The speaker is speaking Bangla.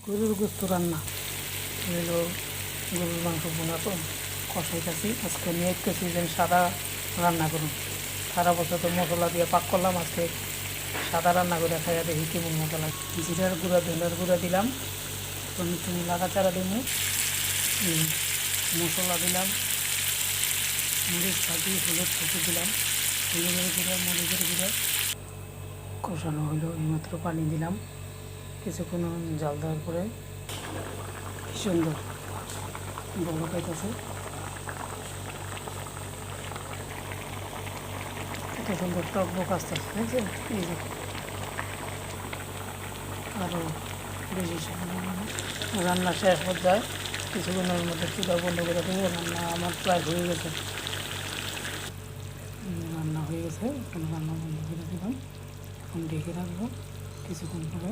গরুর গোস্ত রান্না হলো গরুর মাংস বোনা তো কষাইতেছি। আজকে নিয়ে একটু যেন সাদা রান্না করুন। সারা বছর তো মশলা দিয়ে পাক করলাম, আজকে সাদা রান্না করে খাইয়া দেখি কেমন মজা লাগে। জিরার গুঁড়া ধনিয়ার গুঁড়া দিলাম, একটু লাড়াচাড়া দিব, মশলা দিলাম, মরিচ ফাঁকি হলুদ ফাঁকি দিলাম, হলুদের গুঁড়া মরিচের গুঁড়া কষানো হলো। এইমাত্র পানি দিলাম, কিছুক্ষণ জাল দেওয়ার পরে কি সুন্দর বড় পাইতেছে, কত সুন্দর টক বক আসতে আসছে। এই যে আরও বেশি রান্না শেষ পর্যায়ে কিছুক্ষণের মধ্যে চুলা বন্ধ করে দেবো। রান্না আমার প্রায় হয়ে গেছে, রান্না হয়ে গেছে। এখন রান্না বন্ধ করে দিলাম, এখন ঢেকে রাখবো কিছুক্ষণ পরে